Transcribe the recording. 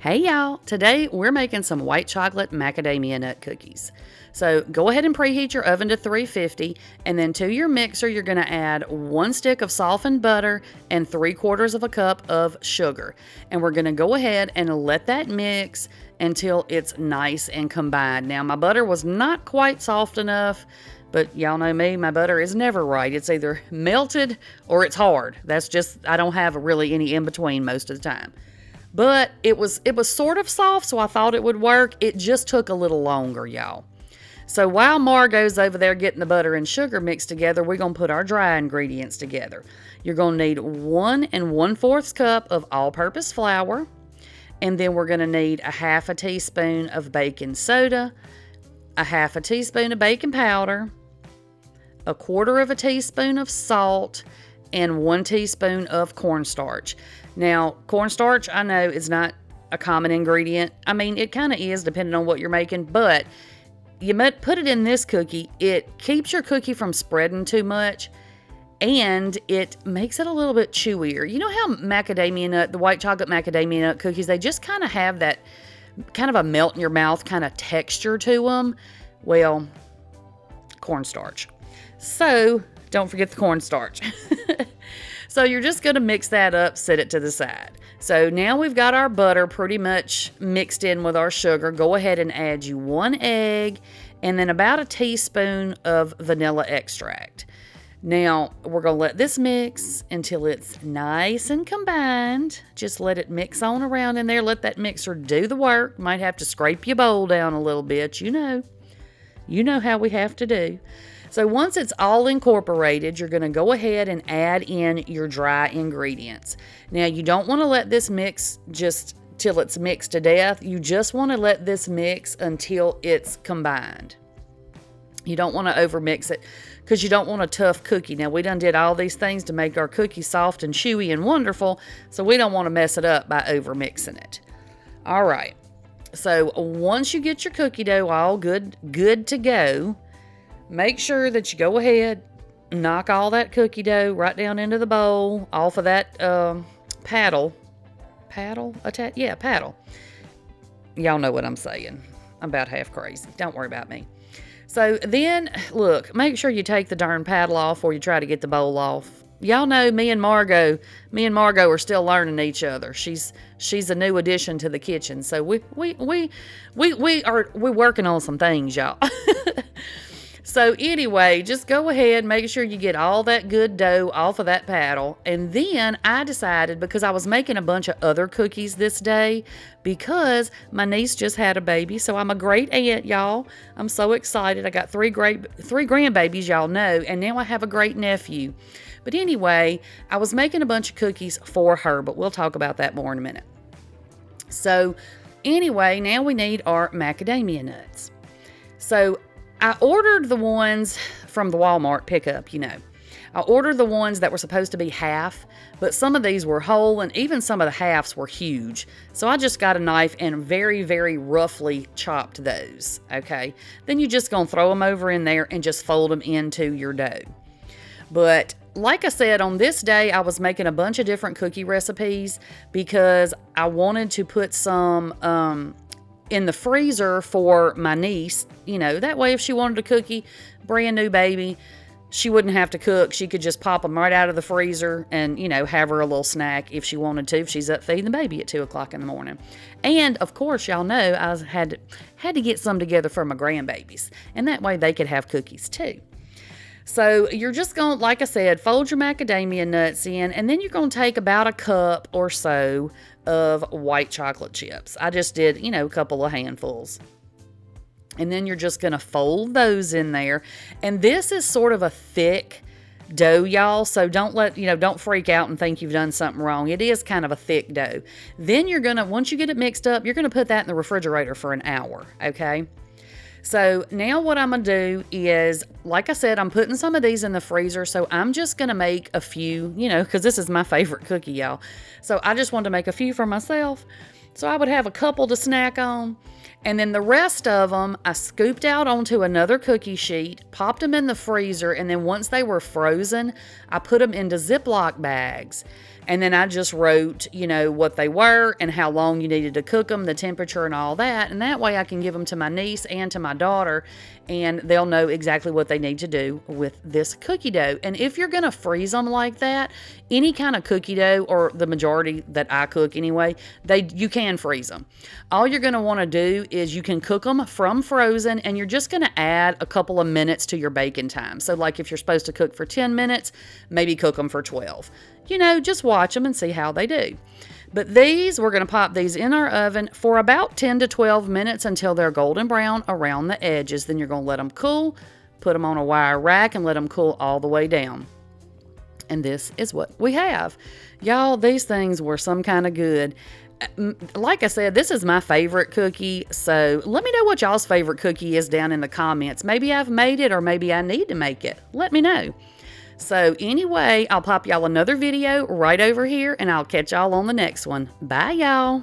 Hey y'all, today we're making some white chocolate macadamia nut cookies. So go ahead and preheat your oven to 350, and then to your mixer you're going to add 1 stick of softened butter and 3/4 of a cup of sugar. And we're going to go ahead and let that mix until it's nice and combined. Now my butter was not quite soft enough, but y'all know me, my butter is never right. It's either melted or it's hard. That's just, I don't have really any in between most of the time. But it was sort of soft, so I thought it would work. It just took a little longer, y'all. So while Margot's over there getting the butter and sugar mixed together, we're going to put our dry ingredients together. You're going to need 1 1/4 cup of all-purpose flour, and then we're going to need a 1/2 teaspoon of baking soda, a 1/2 teaspoon of baking powder, a 1/4 teaspoon of salt, and 1 teaspoon of cornstarch. Now, cornstarch, I know, is not a common ingredient. I mean, it kind of is depending on what you're making, but you might put it in this cookie. It keeps your cookie from spreading too much, and it makes it a little bit chewier. You know how macadamia nut, the white chocolate macadamia nut cookies, they just kind of have that kind of a melt in your mouth kind of texture to them? Well, cornstarch. So don't forget the cornstarch. So you're just going to mix that up, set it to the side. So now we've got our butter pretty much mixed in with our sugar. Go ahead and add you 1 egg and then about a teaspoon of vanilla extract. Now we're going to let this mix until it's nice and combined. Just let it mix on around in there. Let that mixer do the work. Might have to scrape your bowl down a little bit. You know how we have to do. So once it's all incorporated, you're going to go ahead and add in your dry ingredients. Now, you don't want to let this mix just till it's mixed to death. You just want to let this mix until it's combined. You don't want to overmix it because you don't want a tough cookie. Now, we done did all these things to make our cookie soft and chewy and wonderful, so we don't want to mess it up by overmixing it. All right. So once you get your cookie dough all good to go, make sure that you go ahead, knock all that cookie dough right down into the bowl, off of that paddle. Paddle? Paddle. Y'all know what I'm saying. I'm about half crazy. Don't worry about me. So then, look, make sure you take the darn paddle off before you try to get the bowl off. Y'all know me and Margot are still learning each other. She's a new addition to the kitchen, so we're working on some things, y'all. So anyway, just go ahead, make sure you get all that good dough off of that paddle. And then I decided, because I was making a bunch of other cookies this day, because my niece just had a baby, so I'm a great aunt, y'all. I'm so excited. I got three grandbabies, y'all know, and now I have a great nephew. But anyway, I was making a bunch of cookies for her, but we'll talk about that more in a minute. So anyway, now we need our macadamia nuts. So I ordered the ones from the Walmart pickup, I ordered the ones that were supposed to be half, but some of these were whole, and even some of the halves were huge. So I just got a knife and very, very roughly chopped those, okay? Then you're just going to throw them over in there and just fold them into your dough. But like I said, on this day, I was making a bunch of different cookie recipes because I wanted to put some in the freezer for my niece, that way if she wanted a cookie, brand new baby, she wouldn't have to cook. She could just pop them right out of the freezer and, have her a little snack if she wanted to, if she's up feeding the baby at 2 o'clock in the morning. And of course, y'all know I had to get some together for my grandbabies, and that way they could have cookies too. So you're just going to, like I said, fold your macadamia nuts in, and then you're going to take about a cup or so of white chocolate chips. I just did, a couple of handfuls. And then you're just going to fold those in there. And this is sort of a thick dough, y'all. So don't freak out and think you've done something wrong. It is kind of a thick dough. Then you're going to, once you get it mixed up, you're going to put that in the refrigerator for an hour, okay? So now what I'm going to do is, like I said, I'm putting some of these in the freezer. So I'm just going to make a few, because this is my favorite cookie, y'all. So I just wanted to make a few for myself. So I would have a couple to snack on. And then the rest of them, I scooped out onto another cookie sheet, popped them in the freezer, and then once they were frozen, I put them into Ziploc bags. And then I just wrote, you know, what they were and how long you needed to cook them, the temperature and all that. And that way I can give them to my niece and to my daughter, and they'll know exactly what they need to do with this cookie dough. And if you're going to freeze them like that, any kind of cookie dough, or the majority that I cook anyway, you can freeze them. All you're going to want to do is you can cook them from frozen, and you're just going to add a couple of minutes to your baking time. So like if you're supposed to cook for 10 minutes, maybe cook them for 12. You know, just watch them and see how they do. But these, we're going to pop these in our oven for about 10 to 12 minutes until they're golden brown around the edges. Then you're going to let them cool, put them on a wire rack, and let them cool all the way down. And this is what we have. Y'all, these things were some kind of good. Like I said, this is my favorite cookie, so let me know what y'all's favorite cookie is down in the comments. Maybe I've made it, or maybe I need to make it. Let me know. So anyway, I'll pop y'all another video right over here, and I'll catch y'all on the next one. Bye, y'all.